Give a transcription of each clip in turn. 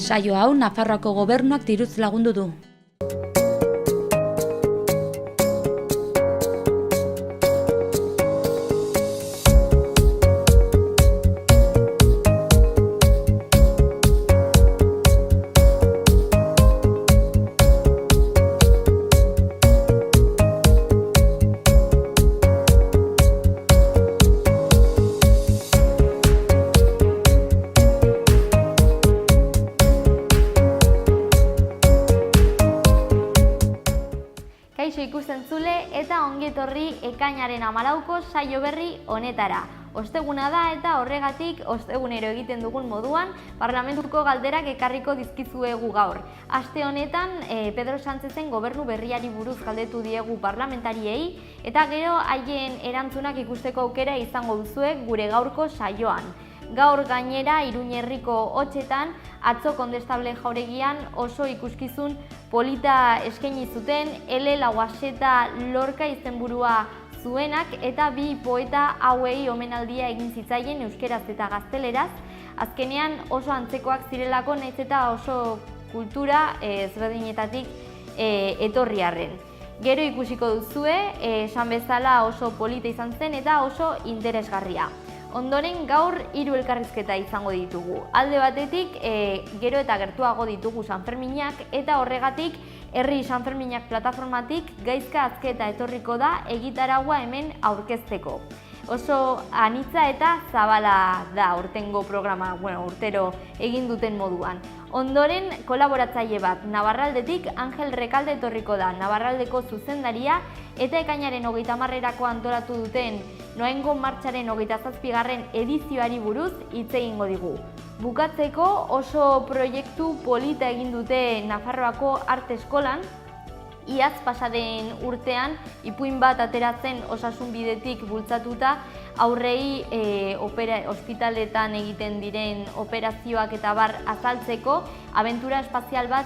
Saio hau Nafarroako gobernuak diruz lagundu du. Kaixo ikustentzule eta ongi etorri ekainaren 14ko saio berri honetara. Osteguna da eta horregatik ostegunero egiten dugun moduan parlamentuko galderak ekarriko dizkizuegu gaur. Aste honetan Pedro Sánchezen gobernu berriari buruz galdetu diegu parlamentariei eta gero haien erantzunak ikusteko aukera izango duzue gure gaurko saioan. Gaur gainera Iruñerriko hotxetan atzo Kondestable jauregian oso ikuskizun polita eskaini zuten Ele Lauaxeta Lorca izenburua zuenak eta bi poeta hauei omenaldia egin zitzaien euskeraz eta gazteleraz. Azkenean oso antzekoak zirelako nahiz eta oso kultura ezberdinetatik etorri arren. Gero ikusiko duzue, esan bezala oso polita izan zen eta oso interesgarria. Ondoren gaur 3 elkarrizketa izango ditugu. Alde batetik, gero eta gertuago ditugu Sanferminak eta horregatik Herri Sanferminak plataformatik Gaizka Azketa etorriko da egitaragua hemen aurkezteko. Oso anitza eta zabala da urtengo programa, urtero egin duten moduan. Ondoren kolaboratzaile bat, Navarraldetik Angel Rekalde etorriko da, Navarraldeko zuzendaria eta ekainaren 30erako antolatu duten Noaingo martxaren 27. edizioari buruz hitz egingo digu. Bukatzeko oso proiektu polita egin dute Nafarroako Arte Eskolan, iaz pasaden urtean ipuin bat ateratzen osasun bidetik bultzatuta aurrei ospitaletan egiten diren operazioak eta bar azaltzeko abentura espazial bat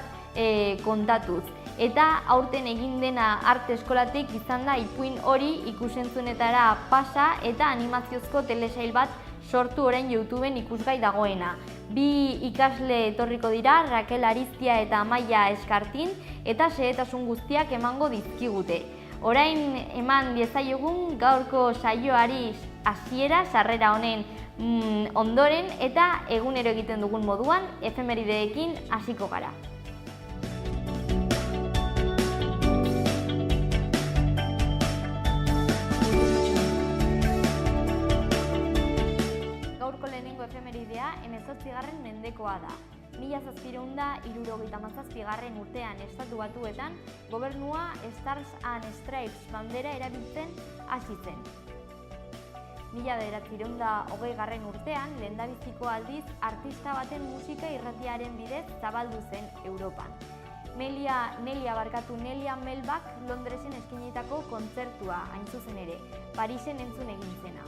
kontatuz. Eta aurten egin dena Arte Eskolatik izan da ipuin hori ikusentzunetara pasa eta animaziozko telesail bat sortu orain YouTubeen ikusgai dagoena. Bi ikasle etorriko dira, Raquel Ariztia eta Amaia Eskartin, eta xehetasun guztiak emango dizkigute. Orain eman diezaiogun gaurko saioari hasiera sarrera honen ondoren eta egunero egiten dugun moduan efemerideekin hasiko gara. Gaurko lehenengo efemeridea 18. mendekoa da. 1777 urtean Estatu Batuetan gobernua Stars and Stripes bandera erabiltzen hasi zen. 1920 urtean lehendabiziko aldiz artista baten musika irratiaren bidez zabaldu zen Europan. Nelia Melbak Londresen eskainitako kontzertua hain zuzen ere, Parisen entzun egin zena.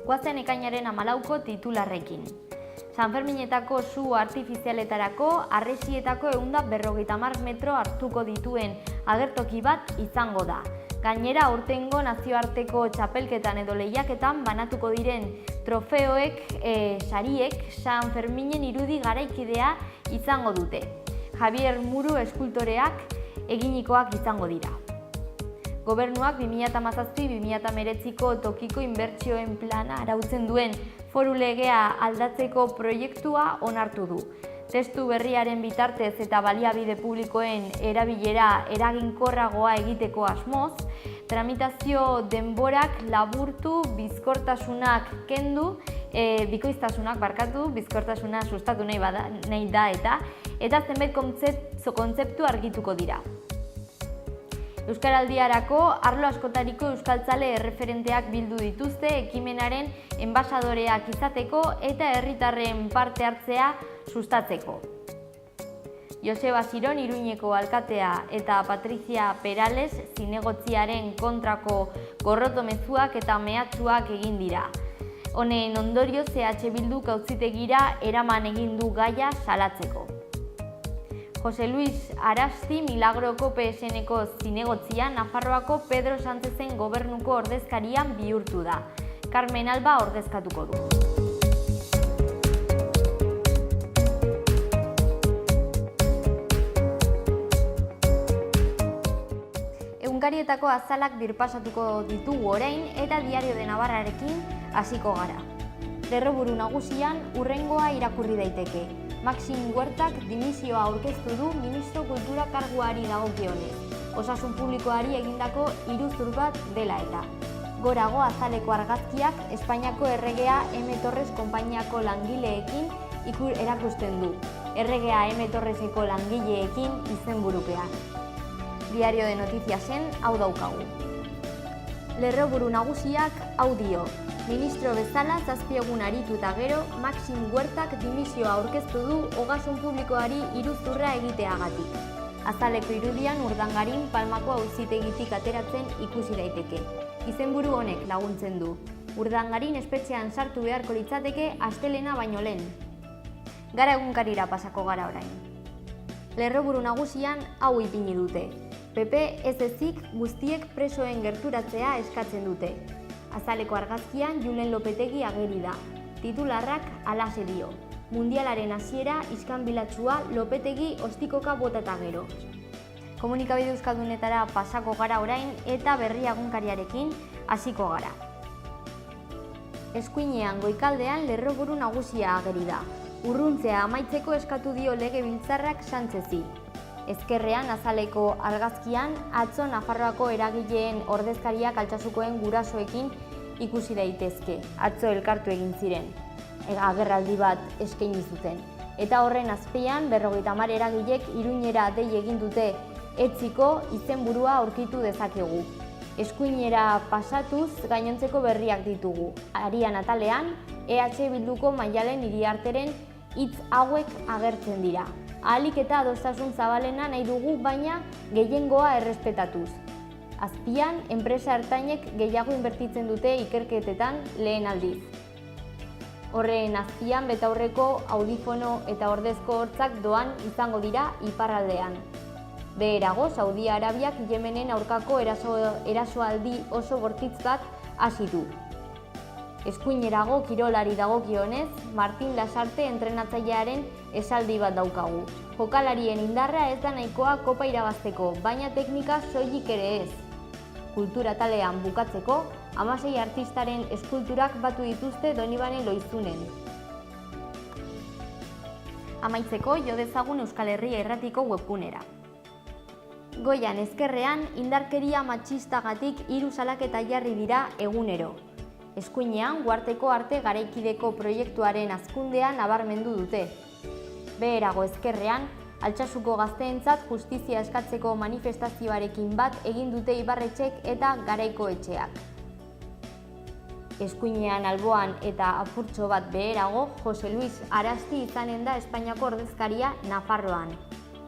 Goazen ekainaren 14ko titularrekin. Sanferminetako su artifizialetarako harresietako 150 metro hartuko dituen agertoki bat izango da. Gainera, aurtengo nazioarteko txapelketan edo lehiaketan banatuko diren trofeoek, sariek, Sanferminen irudi garaikidea izango dute. Javier Muru eskultoreak eginikoak izango dira. Gobernuak 2017-2019ko tokiko inbertsioen plana arautzen duen foru legea aldatzeko proiektua onartu du. Testu berriaren bitartez eta baliabide publikoen erabilera eraginkorragoa egiteko asmoz, tramitazio denborak laburtu, bizkortasunak kendu, bizkortasuna sustatu nahi da eta zenbait kontzeptu argituko dira. Euskaraldiarako arlo askotariko euskaltzale erreferenteak bildu dituzte ekimenaren enbasadoreak izateko eta herritarren parte hartzea sustatzeko. Joseba Siron Iruñeko alkatea eta Patricia Perales zinegotziaren kontrako gorroto mezuak eta mehatxuak egin dira. Honen ondorioz EH Bilduk auzitegira eraman egin du gaia salatzeko. Jose Luis Arasti Milagroko PSN-ko zinegotzian Nafarroako Pedro Sánchezen gobernuko ordezkarian bihurtu da. Carmen Alba ordezkatuko du. Egunkarietako azalak birpasatuko ditugu orain eta Diario de Navarrarekin hasiko gara. Lerroburu nagusian hurrengoa irakurri daiteke. Maxim Huertak dimisioa aurkeztu du ministro kultura karguari dagokionez. Osasun publikoari egindako iruzur bat dela eta. Gorago azaleko argazkiak Espainiako erregea M. Torres konpainiako langileekin erakusten du. Erregea M. Torreseko langileekin izenburupean. Diario de Noticiasen hau daukagu. Lerroburu nagusiak hau dio. Ministro bezala 7 egun aritu eta gero, Maxim Huertak dimisioa aurkeztu du ogasun publikoari iruzurra egiteagatik. Azaleko irudian Urdangarin Palmako auzitegitik ateratzen ikusi daiteke. Izenburu honek laguntzen du. Urdangarin espetxean sartu beharko litzateke astelena baino lehen. Gara egunkarira pasako gara orain. Lerroburu nagusian hau ipini dute. PP ez ezik guztiek presoen gerturatzea eskatzen dute. Azaleko argazkian Julen Lopetegi ageri da. Titularrak halaxe dio. Mundialaren hasiera iskanbilatsua Lopetegi ostikoka bota eta gero. Komunikabide euskaldunetara pasako gara orain eta berri egunkariarekin hasiko gara. Eskuinean goikaldean lerroburu nagusia ageri da. Urruntzea amaitzeko eskatu dio Legebiltzarrak Sánchezi. Ezkerrean azaleko argazkian atzo Nafarroako eragileen ordezkariak Altsasukoen gurasoekin ikusi daitezke. Atzo elkartu egin ziren. Agerraldi bat eskaini zuten. Eta horren azpian 50 eragilek Iruñera dei egin dute etziko izenburua aurkitu dezakegu. Eskuinera pasatuz gainontzeko berriak ditugu. Arian atalean EH Bilduko Maialen Iriarteren hitz hauek agertzen dira. Ahalik eta adostasun zabalena nahi dugu, baina gehiengoa errespetatuz. Azpian, enpresa ertainek gehiago inbertitzen dute ikerketetan lehen aldiz. Horren azpian betaurreko audifono eta ordezko hortzak doan izango dira iparraldean. Beherago, Saudi Arabiak Yemenen aurkako erasoaldi oso bortitz bat hasi du. Eskuinerago kirolari dagokionez, Martin Lasarte entrenatzailearen esaldi bat daukagu. Jokalarien indarra ez da nahikoa kopa irabazteko, baina teknika soilik ere ez. Kultura talean bukatzeko, 16 artistaren eskulturak batu dituzte Donibane Loizunen. Amaitzeko, jo dezagun Euskal Herria Irratiko webgunera. Goian ezkerrean, indarkeria matxistagatik 3 salaketa jarri dira egunero. Eskuinean, Uharteko Arte Garaikideko proiektuaren hazkundea nabarmendu dute. Beherago ezkerrean, Altsasuko gazteentzat justizia eskatzeko manifestazioarekin bat egin dute Ibarretxek eta Garaiko etxeak. Eskuinean alboan eta apurtxo bat beherago, Jose Luis Arasti izanen da Espainiako ordezkaria Nafarroan.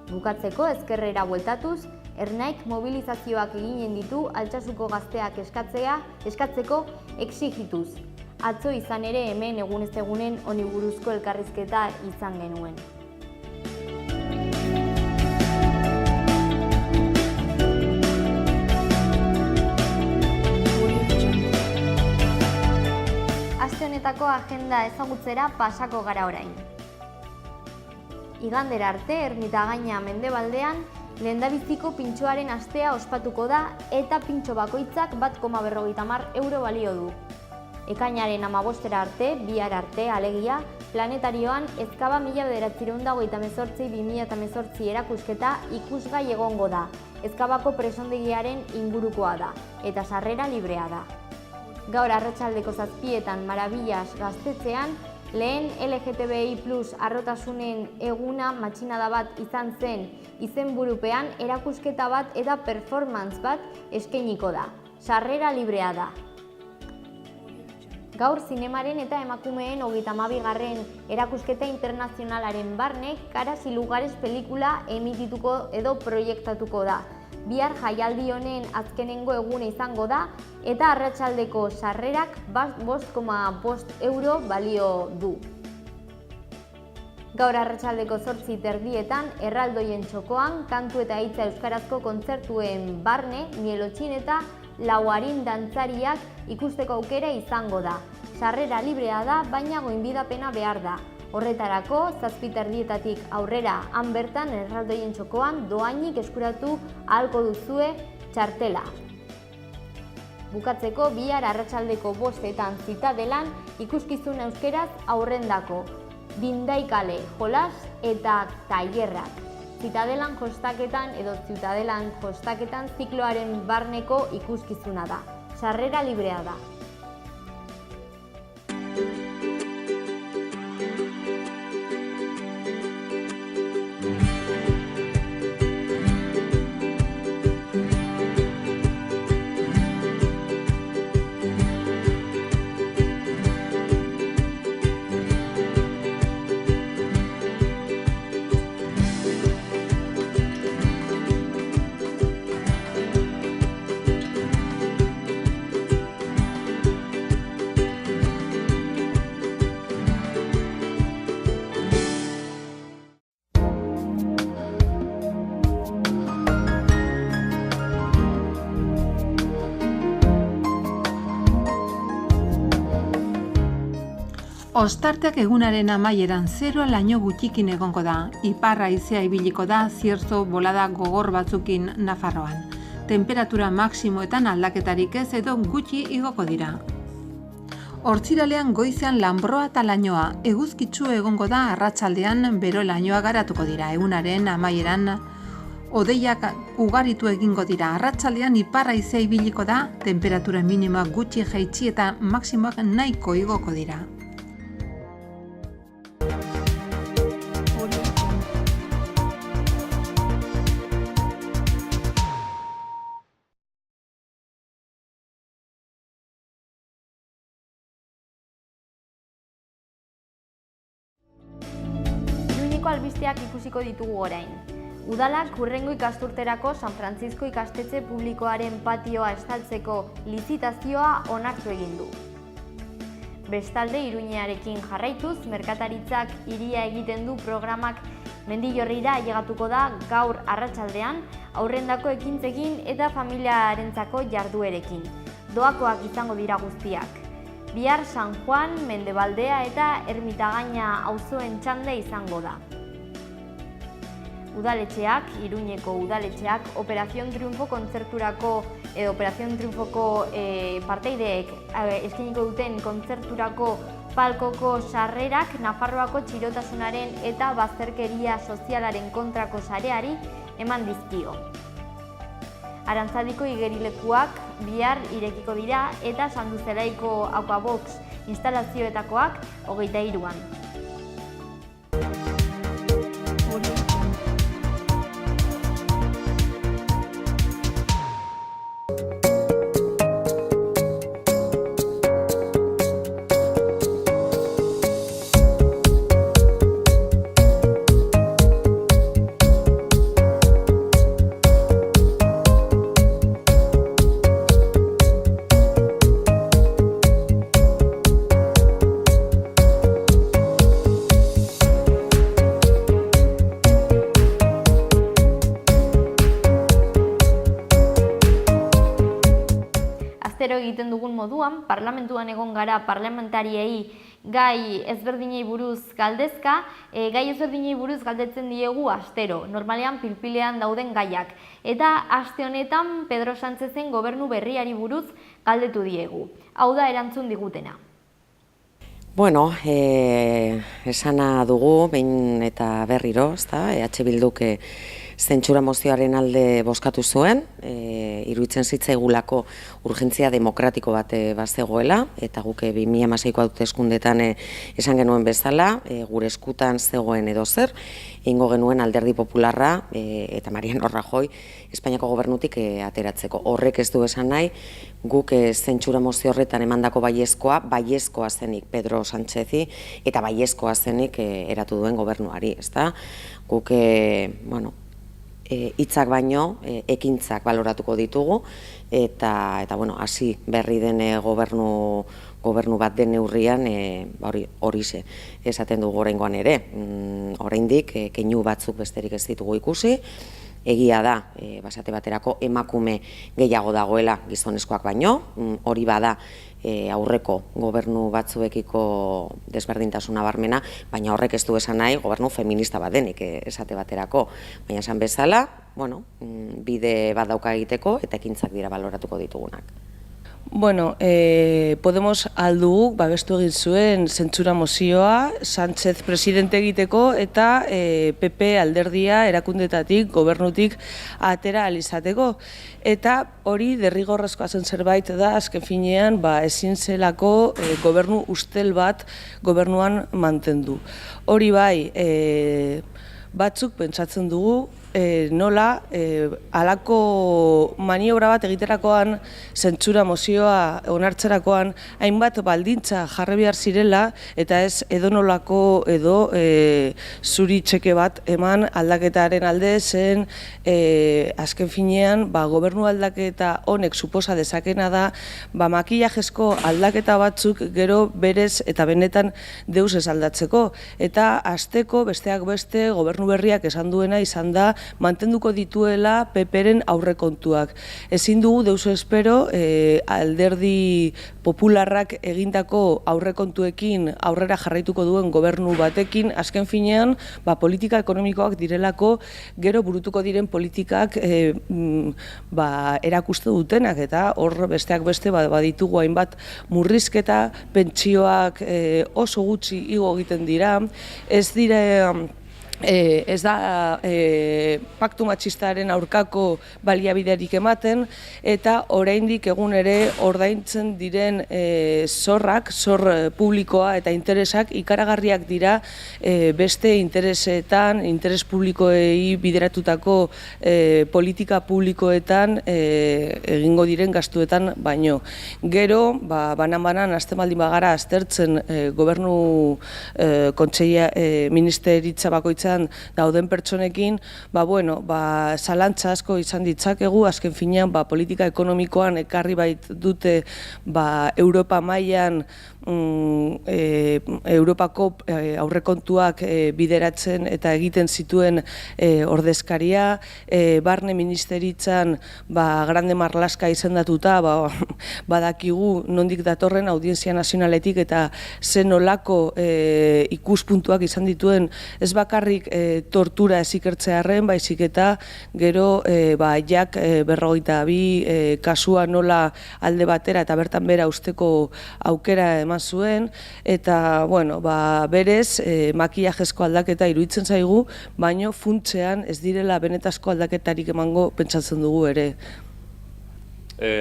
Bukatzeko ezkerrera bueltatuz, Ernaik mobilizazioak eginen ditu Altsasuko gazteak eskatzeko exigituz. Atzo izan ere hemen egunez egunen honi buruzko elkarrizketa izan genuen. Aste honetako agenda ezagutzera pasako gara orain. Igandera arte, Ermitagaina mendebaldean, lehendabiziko pintxoaren astea ospatuko da eta pintxo bakoitzak 1,50 euro balio du. Ekainaren 15 arte, bihar arte, alegia, planetarioan Ezkaba 1928-2018 erakusketa ikusgai egongo da. Ezkabako presondegiaren ingurukoa da eta sarrera librea da. Gaur arratsaldeko 7etan Marabillas gaztetxean, lehen LGTBI+ harrotasunen eguna matxinada bat izan zen izenburupean erakusketa bat eta performance bat eskainiko da. Sarrera librea da. Gaur zinemaren eta emakumeen 32. erakusketa internazionalaren barne Caras y Lugares pelikula emitituko edo proiektatuko da. Bihar jaialdi honen azkenengo egune izango da eta arratsaldeko sarrerak 5,5 euro balio du. Gaur arratsaldeko 8:30 erraldoien txokoan kantu eta hitza euskarazko kontzertuen barne mielotxin eta lauarin dantzariak ikusteko aukera izango da. Sarrera librea da, baina goinbidapena behar da. Horretarako, 7:30 aurrera han bertan erraldoien txokoan dohainik eskuratu ahalko duzue txartela. Bukatzeko bihar arratsaldeko 5:00 Zitadelan ikuskizun euskeraz aurrendako. Bindaikale, jolas eta tailerrak. Zitadelan jostaketan edo Zitadelan jostaketan zikloaren barneko ikuskizuna da. Sarrera librea da. Ostarteak egunaren amaieran 0 laino gutxikin egongo da. Ipar haizea ibiliko da zierzo bolada gogor batzukin Nafarroan. Temperatura maksimoetan aldaketarik ez edo gutxi igoko dira. Hortziralean goizean lanbroa eta lainoa, eguzkitsu egongo da arratsaldean bero lainoa garatuko dira. Egunaren amaieran hodeiak ugaritu egingo dira. Arratsaldean ipar haizea ibiliko da, temperatura minimoak gutxi jaitsi eta maksimoak nahiko igoko dira. Albisteak ikusiko ditugu orain. Udalak hurrengo ikasturterako San Francisco ikastetxe publikoaren patioa estaltzeko lizitazioa onartu egin du. Bestalde, Iruñearekin jarraituz, merkataritzak hiria egiten du programak Mendillorrira ailegatuko da gaur arratsaldean, aurrendako ekintzekin eta familiarentzako jarduerekin. Doakoak izango dira guztiak. Bihar San Juan, Mendebaldea eta Ermitagaina auzoen txanda izango da. Udaletxeak, Iruñeko udaletxeak, Operación Triunfo kontzerturako edo Operación Triunfoko parteideek eskainiko duten kontzerturako palkoko sarrerak Nafarroako txirotasunaren eta bazterkeria sozialaren kontrako sareari eman dizkio. Arantzadiko igerilekuak bihar irekiko dira eta Sanduzelaiko Aquabox instalazioetakoak 23an. Egiten dugun moduan, parlamentuan egon gara parlamentariei gai ezberdinei buruz galdezka, gai ezberdinei buruz galdetzen diegu astero, normalean pilpilean dauden gaiak. Eta aste honetan Pedro Sánchezen gobernu berriari buruz galdetu diegu. Hau da erantzun digutena. Bueno, esana dugu, behin eta berriro, EH Bilduk zentsura mozioaren alde bozkatu zuen, iruditzen zitzaigulako urgentzia demokratiko bat bazegoela, eta guk 2016ko hauteskundeetan esan genuen bezala, gure eskutan zegoen edo zer, egingo genuen Alderdi Popularra eta Mariano Rajoy Espainiako gobernutik ateratzeko. Horrek ez du esan nahi, guk zentsura mozio horretan emandako baiezkoa zenik Pedro Sánchezi eta baiezkoa zenik eratu duen gobernuari, ezta? Guk, bueno, hitzak baino ekintzak baloratuko ditugu eta bueno, hasi berri den gobernu bat den neurrian horixe esaten dugu oraingoan ere. Oraindik keinu batzuk besterik ez ditugu ikusi. Egia da, basate baterako emakume gehiago dagoela gizonezkoak baino, hori bada aurreko gobernu batzuekiko desberdintasuna barmena, baina horrek ez du esan nahi gobernu feminista bat denik esate baterako. Baina esan bezala, bueno, bide bat dauka egiteko eta ekintzak dira baloratuko ditugunak. Bueno, Podemos alduguk babestu egin zuen zentsura mozioa Sánchez presidente egiteko eta PP alderdia erakundetatik, gobernutik atera alizateko. Eta hori derrigorrezkoa zen zerbait da, azken finean ezin zelako gobernu ustel bat gobernuan mantendu. Hori bai, batzuk pentsatzen dugu, nola halako maniobra bat egiterakoan, zentsura mozioa onartzerakoan, hainbat baldintza jarri behar zirela, eta ez edonolako edo zuri txeke bat eman aldaketaren alde zen, azken finean, gobernu aldaketa honek suposa dezakena da, makillajezko aldaketa batzuk gero berez eta benetan deus ez aldatzeko. Eta hasteko besteak beste gobernu berriak esan duena izan da mantenduko dituela PPren aurrekontuak. Ezin dugu deuso espero alderdi popularrak egindako aurrekontuekin aurrera jarraituko duen gobernu batekin, azken finean politika ekonomikoak direlako gero burutuko diren politikak erakuste dutenak, eta hor besteak beste baditugu hainbat murrizketa, pentsioak oso gutxi igo egiten dira, ez da paktu matxistaren aurkako baliabiderik ematen, eta oraindik egun ere ordaintzen diren zorrak, zor publikoa eta interesak ikaragarriak dira beste interesetan, interes publikoei bideratutako politika publikoetan egingo diren gastuetan baino. Gero, banan-banan azten baldin bagara aztertzen gobernu kontseila ministeritza bakoitza dauden pertsonekin, zalantza asko izan ditzakegu, azken finean politika ekonomikoan ekarri bait dute Europa mailan Europako aurrekontuak bideratzen eta egiten zituen ordezkaria, barne ministeritzan Grande Marlaska izendatuta, badakigu nondik datorren audientzia nazionaletik eta zen olako ikuspuntuak izan dituen ez bakarrik tortura ez ikertzearren, baizik eta gero jak 42 kasua nola alde batera eta bertan bera usteko aukera eman zuen, eta berez makillajezko aldaketa iruditzen zaigu, baino funtsean ez direla benetazko aldaketarik emango pentsatzen dugu ere.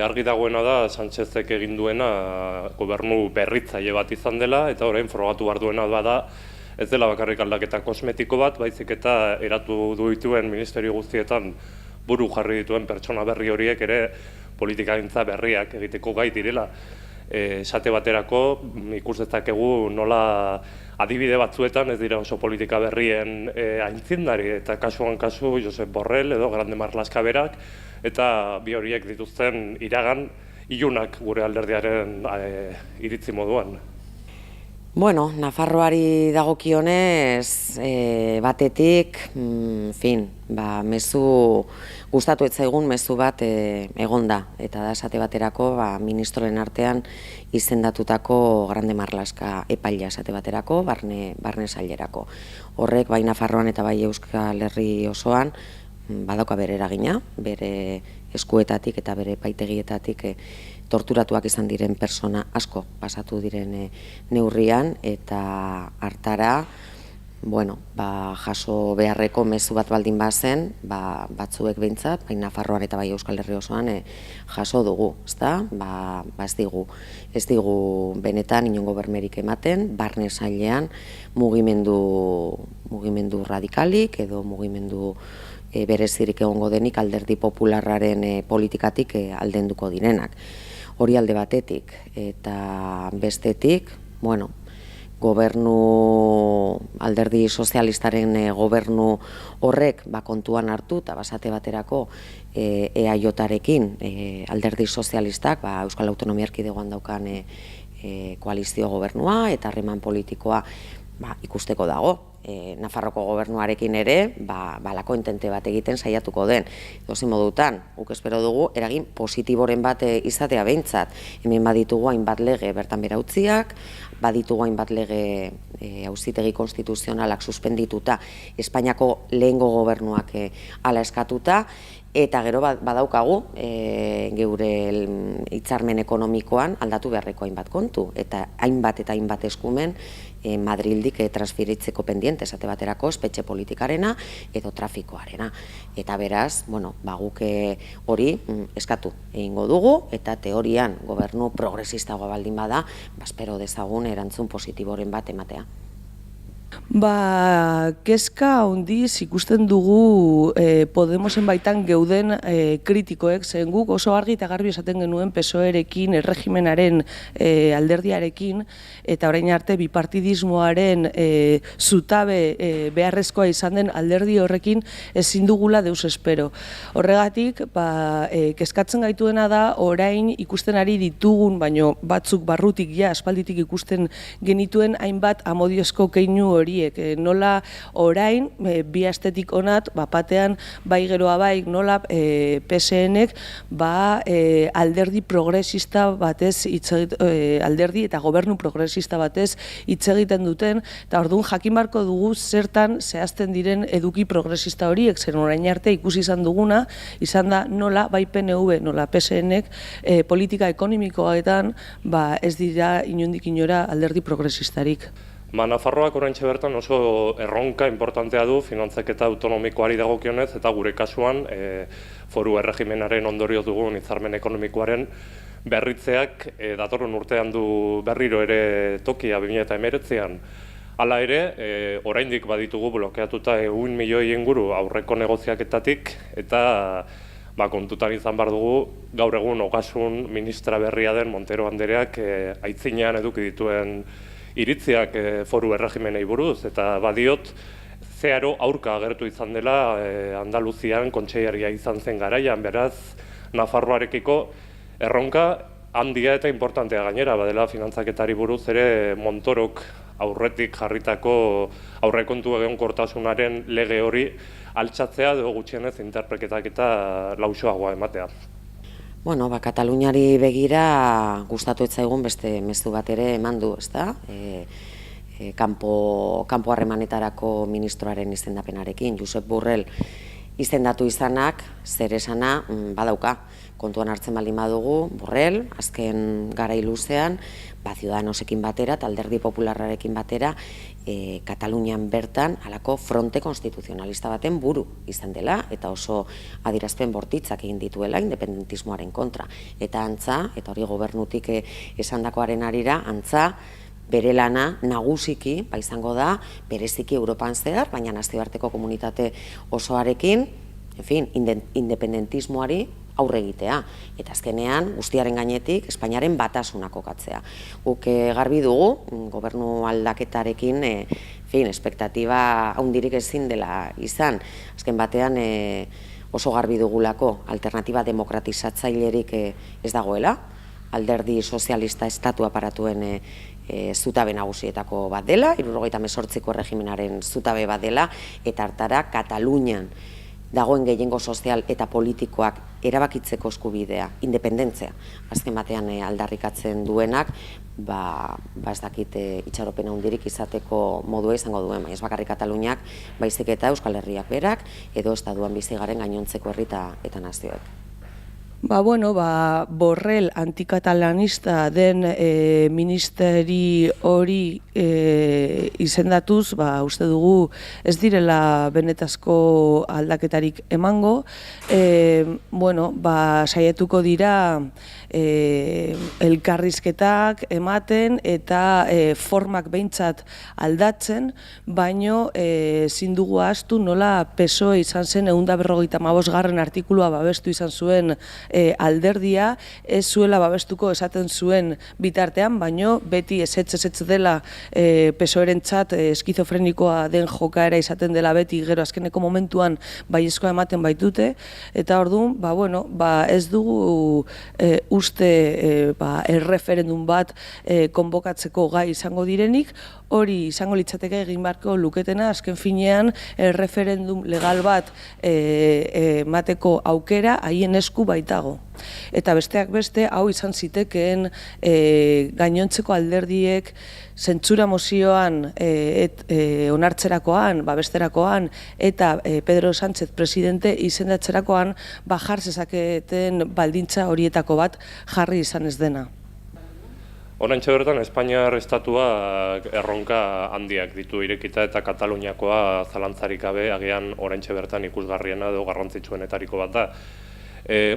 Argi dagoena da, Sánchezek egin duena gobernu berritzaile bat izan dela, eta orain frogatu behar duena da, ez dela bakarrik aldaketa kosmetiko bat, baizik eta eratu dituen ministerio guztietan buru jarri dituen pertsona berri horiek ere politikagintza berriak egiteko gai direla. Esate baterako ikus dezakegu nola adibide batzuetan ez dira oso politika berrien aintzindari, eta kasuan kasu Josep Borrell edo Grande Marlaska berak, eta bi horiek dituzten iragan ilunak gure alderdiaren iritzi moduan. Bueno, Nafarroari dagokionez batetik, mezu gustatu ez zaigun mezu bat egonda, eta da esate baterako ministroen artean izendatutako Grande Marlaska epailea esate baterako, barne sailerako. Horrek bai Nafarroan eta bai Euskal Herri osoan badauka bere eragina, bere eskuetatik eta bere epaitegietatik torturatuak izan diren persona asko pasatu diren neurrian, eta hartara jaso beharreko mezu bat baldin bazen, batzuek behintzat, bai Nafarroan eta bai Euskal Herri osoan jaso dugu, ezta? Ez digu benetan inongo bermerik ematen, barne sailean mugimendu radikalik edo mugimendu berezirik egongo denik alderdi popularraren politikatik aldenduko direnak. Hori alde batetik, eta bestetik, gobernu alderdi sozialistaren gobernu horrek kontuan hartu eta basate baterako EAJ-arekin alderdi sozialistak Euskal Autonomia Erkidegoan daukan koalizio gobernua eta harreman politikoa ikusteko dago. Nafarroko gobernuarekin ere balako intente bat egiten saiatuko den. Edozein modutan, guk espero dugu eragin positiboren bat izatea behintzat. Hemen baditugu hainbat lege bertan bera utziak, baditugu hainbat lege auzitegi konstituzionalak suspendituta, Espainiako lehengo gobernuak hala eskatuta, eta gero badaukagu geure hitzarmen ekonomikoan aldatu beharreko hainbat kontu, eta hainbat eskumen Madrildik transferitzeko pendiente, esate baterako espetxe politikarena edo trafikoarena. Eta beraz, guk hori eskatu egingo dugu, eta teorian gobernu progresistagoa baldin bada, espero dezagun erantzun positiboren bat ematea. Kezka handiz ikusten dugu Podemosen baitan geuden kritikoek, zen guk oso argi eta garbi esaten genuen PSOE-rekin, erregimenaren alderdiarekin, eta orain arte bipartidismoaren zutabe beharrezkoa izan den alderdi horrekin ezin dugula deus espero. Horregatik, kezkatzen gaituena da orain ikusten ari ditugun, baino batzuk barrutik aspalditik ikusten genituen hainbat amodiozko keinu horiek, nola orain bi astetik onat batean bai geroa bai nola PSN-ek alderdi progresista batez alderdi eta gobernu progresista batez hitz egiten duten, eta orduan jakin barko dugu zertan zehazten diren eduki progresista horiek, zer orain arte ikusi izan duguna izan da nola bai PNV nola PSN-ek politika ekonomikoetan ez dira inondik inora alderdi progresistarik. Nafarroak oraintxe bertan oso erronka importantea du finantzaketa autonomikoari dagokionez, eta gure kasuan foru erregimenaren ondorioz dugun hitzarmen ekonomikoaren berritzeak datorren urtean du berriro ere tokia 2019an. Hala ere, oraindik baditugu blokeatuta 1 milioi inguru aurreko negoziaketatik, eta kontutan izan behar dugu gaur egun ogasun ministra berria den Montero Andereak aitzinean eduki dituen iritziak foru erregimenei buruz, eta badiot zeharo aurka agertu izan dela Andaluzian kontseilaria izan zen garaian, beraz Nafarroarekiko erronka handia eta importantea gainera, badela finantzaketari buruz ere Montorok aurretik jarritako aurrekontu egonkortasunaren lege hori altxatzea edo gutxienez interpreketak eta lausoagoa ematea. Kataluniari begira gustatu etzaigun beste mezu bat ere eman du, ezta? Kanpo harremanetarako ministroaren izendapenarekin, Josep Borrell izendatu izanak, zer esana badauka. Kontuan hartzen baldin badugu, Borrell, azken garai luzean, Ciudadanosekin batera, Alderdi Popularrarekin batera, Katalunian bertan halako fronte konstituzionalista baten buru izan dela, eta oso adierazpen bortitzak egin dituela independentismoaren kontra. Eta antza, eta hori gobernutik esandakoaren arira, antza, bere lana nagusiki izango da, bereziki Europan zehar, baina nazioarteko komunitate osoarekin, independentismoari aurre egitea, eta azkenean guztiaren gainetik Espainiaren batasuna kokatzea. Guk garbi dugu, gobernu aldaketarekin espektatiba handirik ezin dela izan. Azken batean oso garbi dugulako alternatiba demokratizatzailerik ez dagoela, alderdi sozialista estatu aparatuen zutabe nagusietako bat dela, 78ko erregimenaren zutabe bat dela, eta hartara Katalunian dagoen gehiengo sozial eta politikoak erabakitzeko eskubidea, independentzia, azken batean aldarrikatzen duenak, ez dakit itxaropen handirik izateko modua izango duen, ez bakarrik Kataluniak, baizik eta Euskal Herriak berak, edo estatuan bizi garen gainontzeko herri eta nazioek. Borrell antikatalanista den ministeri hori izendatuz, uste dugu ez direla benetazko aldaketarik emango. Saietuko dira elkarrizketak ematen eta formak behintzat aldatzen, baino ezin dugu ahaztu nola PSOE izan zen 155. artikulua babestu izan zuen alderdia ez zuela babestuko esaten zuen bitartean, baino beti ezetz dela PSOE-rentzat eskizofrenikoa den jokaera izaten dela beti, gero azkeneko momentuan baiezkoa ematen baitute, eta orduan, ez dugu uste erreferendum bat konbokatzeko gai izango direnik, hori izango litzateke egin beharko luketena, azken finean referendum legal bat emateko aukera haien esku baitago. Eta besteak beste, hau izan zitekeen gainontzeko alderdiek zentsura mozioan onartzerakoan, babesterakoan, eta Pedro Sánchez presidente izendatzerakoan jar zezaketen baldintza horietako bat jarri izan ez dena. Oraintxe bertan, Espainiar estatuak erronka handiak ditu irekita eta Kataluniakoa zalantzarik gabe agian oraintxe bertan ikusgarriena edo garrantzitsuenetariko bat da.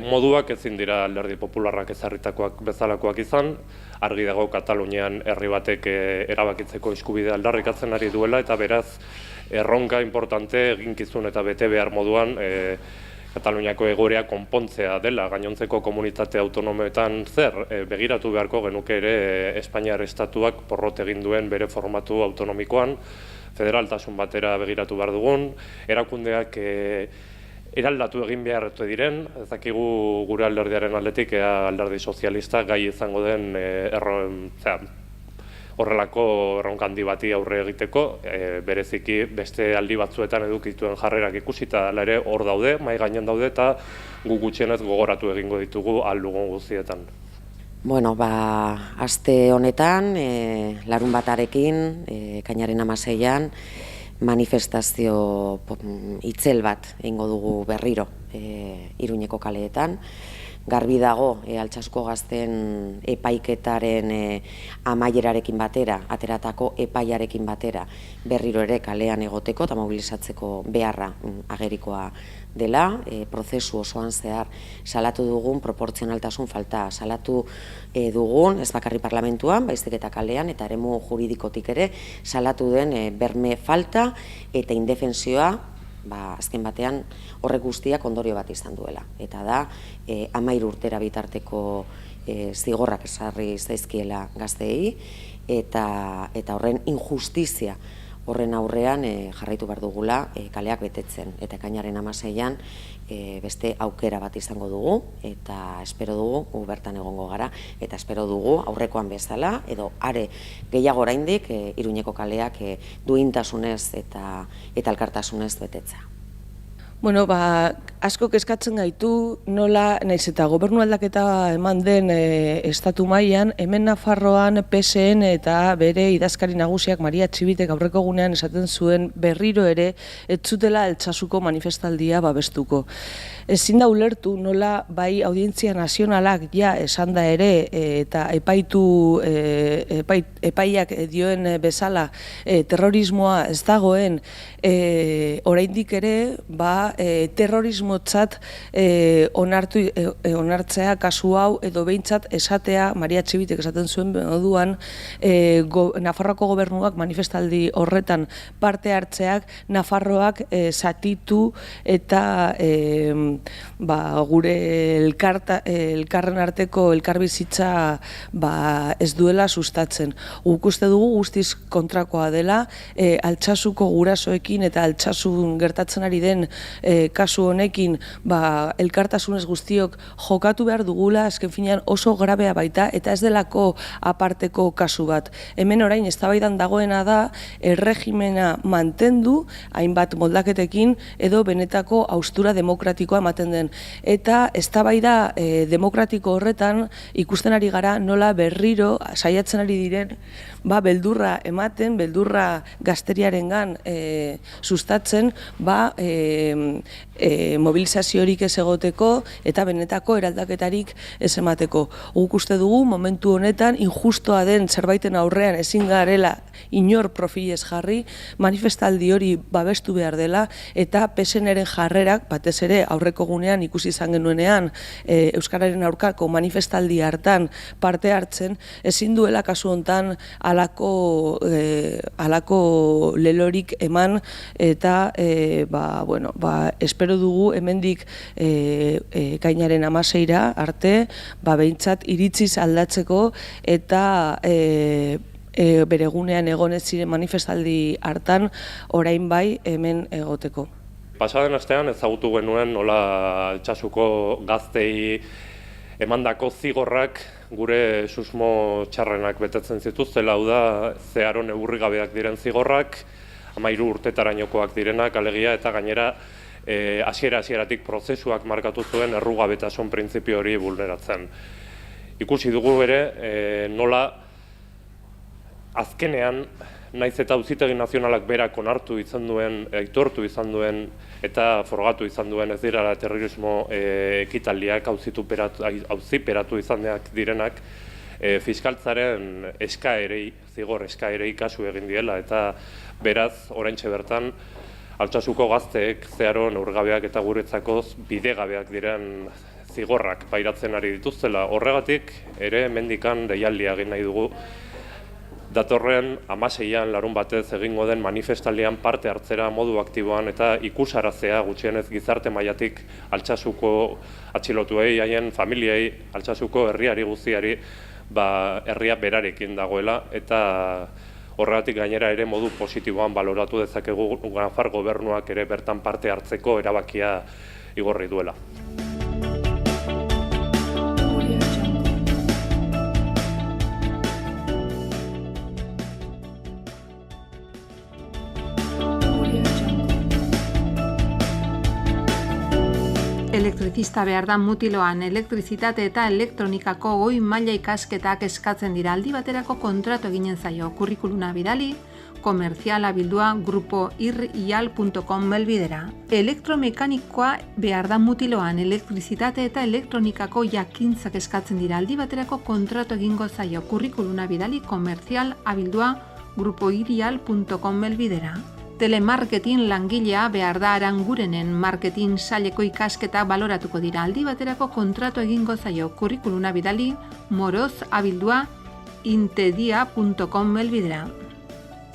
Moduak ezin dira alderdi popularrak ezarritakoak bezalakoak izan, argi dago Katalunian herri batek erabakitzeko eskubidea aldarrikatzen ari duela eta beraz erronka importante eginkizun eta bete behar moduan Kataluniako egoera konpontzea dela, gainontzeko komunitate autonomoetan begiratu beharko genuke ere Espainiar estatuak porrot egin duen bere formatu autonomikoan, federaltasun batera begiratu behar dugun, erakundeak eraldatu egin beharretu diren, ez dakigu gure alderdiaren aldetik alderdi sozialista gai izango den horrelako erronka handi bati aurre egiteko, bereziki beste aldi batzuetan edukituen jarrerak ikusita ere hor daude, mahai gainen daude eta gu gutxienez gogoratu egingo ditugu ahal dugun guztietan. Aste honetan, larun batarekin, ekainaren 16an, manifestazio itzel bat egingo dugu berriro Iruñeko kaleetan. Garbi dago, Altsasuko gazten epaiketaren amaierarekin batera, ateratako epaiarekin batera, berriro ere kalean egoteko eta mobilizatzeko beharra agerikoa dela, prozesu osoan zehar salatu dugun proportzionaltasun falta, salatu dugun, ez bakarri parlamentuan, baizik eta kalean, eta eremu juridikotik ere, salatu den berme falta eta indefensioa, azken batean horrek guztiak ondorio bat izan duela. Eta da, 13 urtera bitarteko zigorrak ezarri zaizkiela gazteei, eta horren injustizia horren aurrean jarraitu behar dugula kaleak betetzen. Eta ekainaren 16an beste aukera bat izango dugu, eta espero dugu, gu bertan egongo gara, eta espero dugu aurrekoan bezala, edo are gehiago oraindik Iruñeko kaleak duintasunez eta elkartasunez betetza. Asko kezkatzen gaitu nola, naiz eta gobernu aldaketa eman den estatu mailan, hemen Nafarroan PSN eta bere idazkari nagusiak Maria Txibitek aurreko egunean esaten zuen berriro ere ez zutela Altsasuko manifestaldia babestuko. Ezin da ulertu nola bai Audientzia Nazionalak esan da ere eta epaiak dioen bezala terrorismoa ez dagoen oraindik ere terrorismotzat onartzea kasu hau edo behintzat esatea Maria Txibitek esaten zuen moduan Nafarroako gobernuak manifestaldi horretan parte hartzeak Nafarroak zatitu eta gure elkarren arteko elkarbizitza ez duela sustatzen. Guk uste dugu guztiz kontrakoa dela, Altsasuko gurasoekin eta Altsasun gertatzen ari den kasu honekin elkartasunez guztiok jokatu behar dugula, azken finean oso grabea baita eta ez delako aparteko kasu bat. Hemen orain eztabaidan dagoena da erregimena mantendu, hainbat moldaketekin edo benetako haustura demokratikoa ematen den. Eta eztabaida demokratiko horretan ikusten ari gara nola berriro saiatzen ari diren beldurra ematen, beldurra gazteriarengan sustatzen, mobilizaziorik ez egoteko eta benetako eraldaketarik ez emateko. Guk uste dugu momentu honetan injustoa den zerbaiten aurrean ezin garela inor profilez jarri, manifestaldi hori babestu behar dela eta PSN-ren jarrerak, batez ere aurreko gunean ikusi izan genuenean Euskararen aurkako manifestaldi hartan parte hartzen, ezin duela kasu hontan halako lelorik eman eta espero dugu hemendik ekainaren 16ra arte, behintzat iritziz aldatzeko eta bere egunean egon ez ziren manifestaldi hartan orain bai hemen egoteko. Pasaden astean ezagutu genuen nola Altsasuko gaztei emandako zigorrak gure susmo txarrenak betetzen zituztela, hau da zeharo neurrigabeak diren zigorrak, 13 urtetarainokoak direnak alegia, eta gainera hasieratik prozesuak markatu zuen errugabetasun printzipio hori vulneratzen. Ikusi dugu ere nola azkenean, naiz eta Auzitegi Nazionalak berak onartu izan duen, aitortu izan duen eta frogatu izan duen ez direla terrorismo ekitaldiak auziperatu izanak direnak, fiskaltzaren zigor eskaerei kasu egin diela, eta beraz, oraintxe bertan, Altsasuko gazteek zeharo neurgabeak eta guretzako bidegabeak diren zigorrak pairatzen ari dituztela. Horregatik ere mendikan deialdia egin nahi dugu, datorren 16an larunbatez egingo den manifestaldian parte hartzera modu aktiboan eta ikusaraztea gutxienez gizarte mailatik Altsasuko atxilotuei, haien familiei, Altsasuko herriari guztiari, herria berarekin dagoela, eta horregatik gainera ere modu positiboan baloratu dezakegu Nafar gobernuak ere bertan parte hartzeko erabakia igorri duela. Elektrizista behar da mutiloan elektrizitate eta elektronikako goi maila ikasketak eskatzen dira, aldi baterako kontratu eginen zaio, kurrikuluna bidali, komerzial abildua grupoirrial.com helbidera. Elektromekanikoa behar da mutiloan elektrizitate eta elektronikako jakintzak eskatzen dira, aldi baterako kontratu egingo zaio, kurrikuluna bidali, komerzial abildua grupoirrial.com helbidera. Telemarketing langilea behar da Arangurenen marketing saileko ikasketa baloratuko dira, aldi baterako kontratu egingo zaio, kurrikuluna bidali, moroz abildua intedia.com helbidera.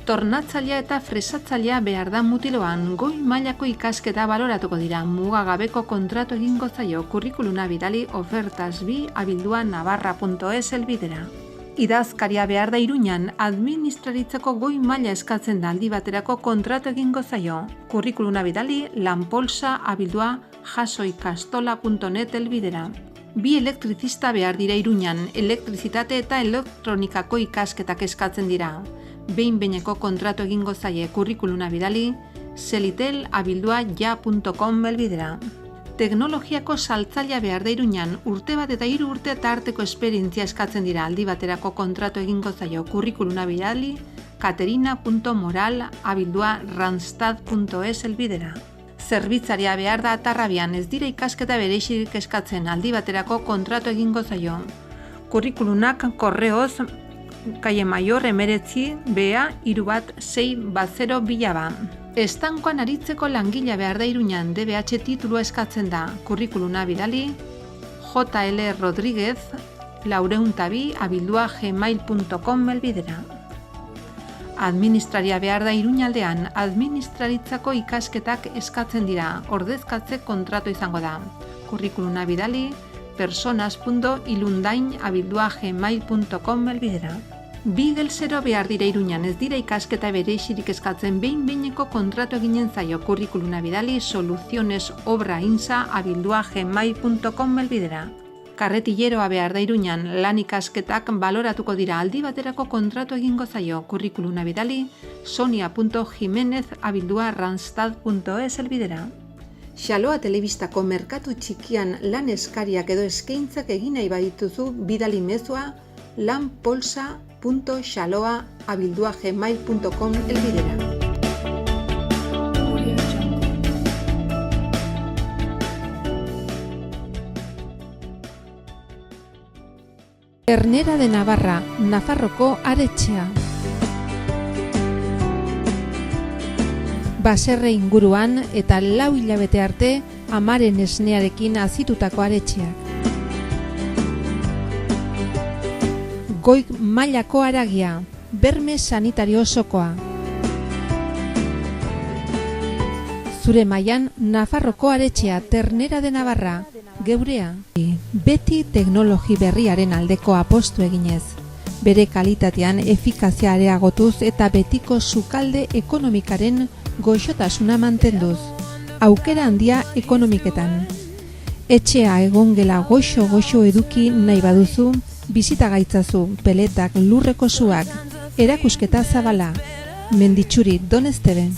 Tornatzailea eta fresatzailea behar da mutiloan, goi mailako ikasketa baloratuko dira, mugagabeko kontratu egingo zaio, kurrikuluna bidali, ofertas2 abildua navarra.es helbidera. Idazkaria behar da Iruñan, administraritzako goi maila eskatzen da, aldi baterako kontratu egingo zaio, kurrikuluna bidali, lanpolsa abildua jasoikastola.net helbidera. 2 elektrizista behar dira Iruñan, elektrizitate eta elektronikako ikasketak eskatzen dira. Behin-behineko kontratu egingo zaie, kurrikuluna bidali, selitel abildua ja.com helbidera. Teknologiako saltzailea behar da Iruñan, urte bat eta 3 urte tarteko esperientzia eskatzen dira, aldi baterako kontratu egingo zaio, kurrikuluna bidali, caterina.moral abildua randstad.es helbidera. Zerbitzaria behar da Atarrabian, ez dira ikasketa bereixirik eskatzen, aldi baterako kontratu egingo zaio, kurrikulunak korreoz Calle Mayor emeretzi BA 316 Bilaba. Estankoan aritzeko langilea behar da Iruñan, DBH titulua eskatzen da, kurrikuluna bidali, JL Rodríguez, 402 abildua gmail.com helbidera. Administraria behar da Iruñaldean, administraritzako ikasketak eskatzen dira, ordezkatze kontratu izango da, kurrikuluna bidali, personas.ilundain abildua gmail.com helbidera. 2 gelsero behar dira Iruñan, ez dira ikasketa bereixirik eskatzen, behin-behineko kontratu eginen zaio, kurrikuluna bidali, solucionesobrainsa abildua gmail.com helbidera. Karretilleroa behar da Iruñan, lan ikasketak baloratuko dira, aldi baterako kontratu egingo zaio, kurrikuluna bidali, sonia.jimenez abildua randstad.es helbidera. Xaloa telebistako merkatu txikian lan eskariak edo eskaintzak egin nahi badituzu, bidali mezua lanpolsa.xaloa@gmail.com helbidera. Ternera de Navarra, Nafarroko aretxea. Baserre inguruan eta 4 hilabete arte amaren esnearekin azitutako aretxeak. Goi mailako haragia, berme sanitario osokoa. Zure mailan Nafarroko aretxea Ternera de Navarra, geurea. Beti teknologi berriaren aldeko apostu eginez. Bere kalitatean efikazia areagotuz eta betiko sukalde ekonomikaren goxotasuna mantenduz. Aukera handia ekonomiketan. Etxea egongela goxo eduki nahi baduzu, bizita gaitzazu, peletak, lurreko suak, erakusketa zabala. Menditxuri, Don Esteve.